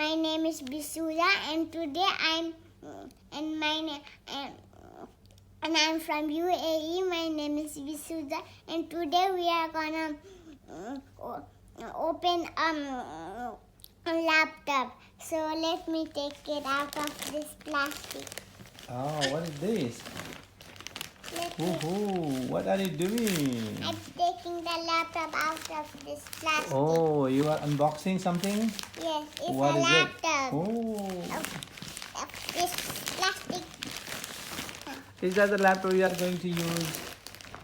my name is Bisuza, and today I'm from UAE. My name is Bisuza, and today we are gonna open a laptop. So let me take it out of this plastic. Oh, what is this? What are you doing? I'm taking the laptop out of this plastic. Oh, you are unboxing something? Yes, it's What a is laptop. it? Oh. This plastic. Is that the laptop you are going to use?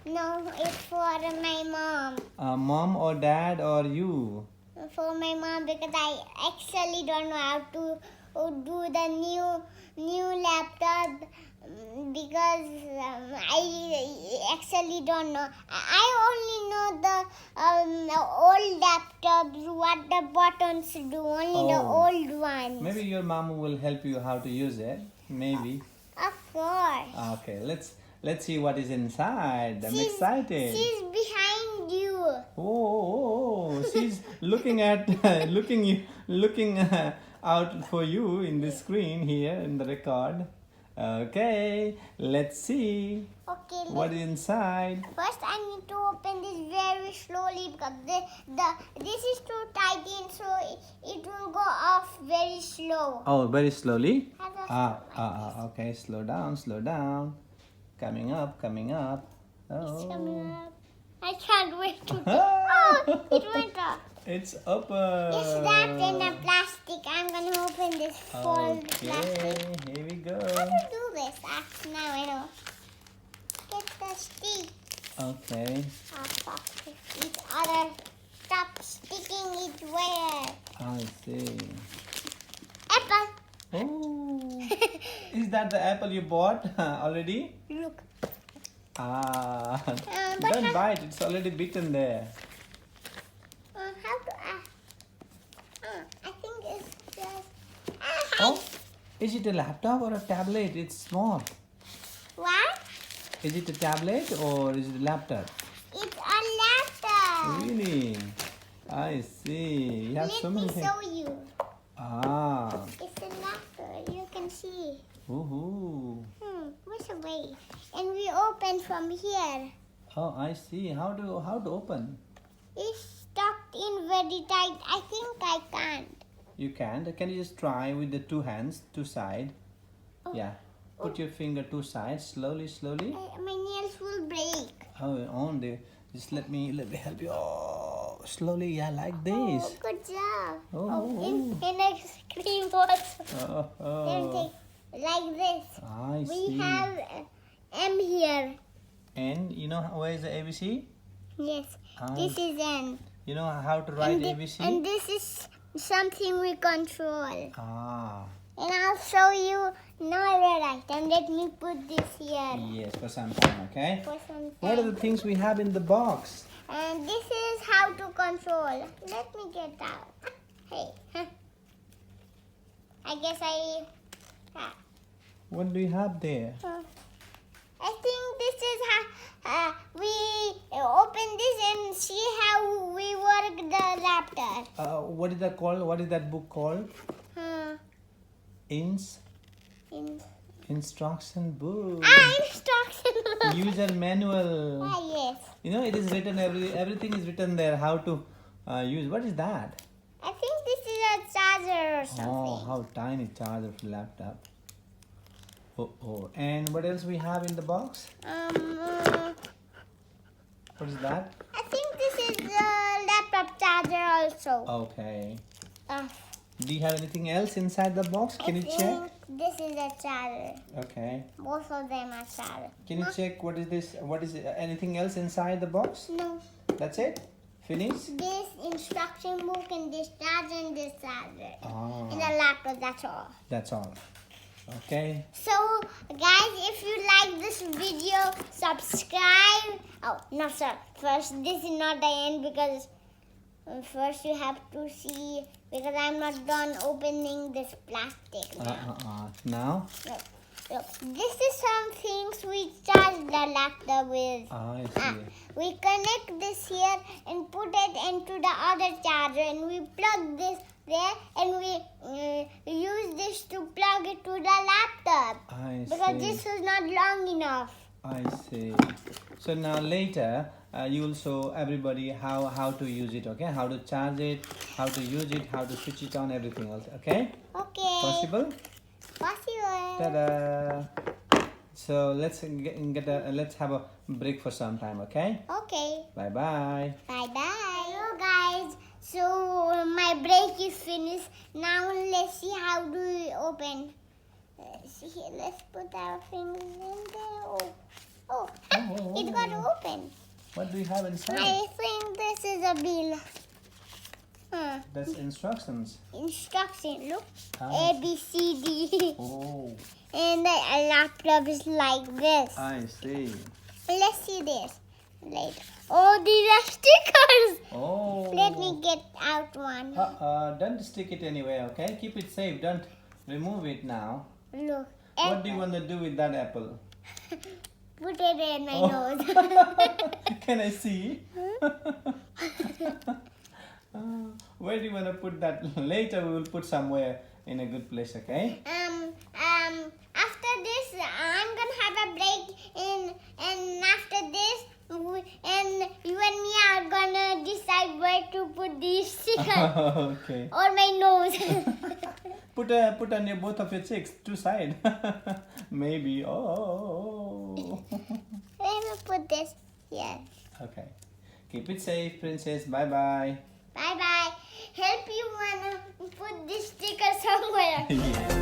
No, it's for my mom. Mom or dad or you? For my mom, because I actually don't know how to do the new laptop, because I actually don't know. I only know the old laptops, what the buttons do, only the old ones. Maybe your mom will help you how to use it. Maybe. Of course. Okay, let's see what is inside. I'm excited. She's behind you. Oh, she's looking at looking out for you in the screen here in the record. Okay, let's see what is inside. First, I need to open this very slowly because this is too tight in, so it will go off very slow. Oh, very slowly. Okay, slow down. Coming up. Oh. It's coming up. I can't wait to. Oh, it went off. It's open. It's wrapped in a plastic. I'm gonna open this fold plastic. Okay, here we go. How to do this? Now I know. Get the stick. Okay. Each other. Stop sticking it where. I see. Apple. Oh, is that the apple you bought already? Look. Don't bite. It's already bitten there. How to? I think it's just. Oh, is it a laptop or a tablet? It's small. What? Is it a tablet or is it a laptop? It's a laptop. Really? I see. You have so many Let me things. show you. It's a laptop. You can see. Woohoo. Which way? And we open from here. Oh, I see. How to open? It's stuck in very tight. I think I can't. You can. Can you just try with the two hands, two side? Yeah. Put your finger two sides. Slowly. My nails will break. Oh, only. Just let me help you. Oh, slowly. Yeah, like this. Oh, good job. Oh. And ice cream also. Then take like this. I see. We have M here. N. You know where is the ABC? Yes. This is N. You know how to write ABC? And this is something we control. And I'll show you another item. Let me put this here. Yes, for some time, okay? For some time. What are the things we have in the box? And this is how to control. Let me get out. Hey. I guess What do you have there? I think this is how we open this and see how we work the laptop. What is that called? What is that book called? Instruction book. Instruction book. User manual. Yes. You know, it is written, everything is written there, how to use. What is that? I think this is a charger or something. Oh, how tiny charger for laptop. And what else we have in the box? What is that? I think this is the laptop charger also. Okay. Do you have anything else inside the box? Can you check? This is a charger. Okay. Both of them are charger. Can you check what is this? What is anything else inside the box? No. That's it? Finish? This instruction book and this charger and this charger. Ah. And the laptop, that's all. That's all. Okay. So, guys, if you like this video, subscribe. Oh, no, sir. First, this is not the end because first you have to see, because I'm not done opening this plastic. Now? Look, this is some things we charge the laptop with. I see. We connect this here and put it into the other charger, and we plug this there, and we use this to plug it to the laptop. I Because see. this is not long enough. I see. So now later you will show everybody how to use it, okay? How to charge it, how to use it, how to switch it on, everything else, okay? Okay. Possible? Possible. Ta-da! So let's let's have a break for some time, okay? Okay. Bye bye. Bye bye. Hello guys. So my break is finished. Now let's see how do we open. See, let's put our fingers in there. Oh, it got open. What do you have inside? I think this is a bill. That's instructions. Instruction. Look, Ah. A B C D, Oh, and the laptop is like this. I see. Let's see this later. Oh, these are stickers. Oh. Let me get out one. Don't stick it anywhere, okay? Keep it safe. Don't remove it now. Look. What do you want to do with that apple? Put it in my nose. Can I see? Where do you want to put that? Later we will put somewhere in a good place, okay? After this, I'm gonna have a break, and after this, and you and me are gonna decide where to put these stickers Okay. on my nose. Put on your both of your cheeks, two side. Maybe. Oh. Let me put this here. Okay. Keep it safe, princess. Bye bye. Bye bye. Help you wanna put this sticker somewhere. Yeah.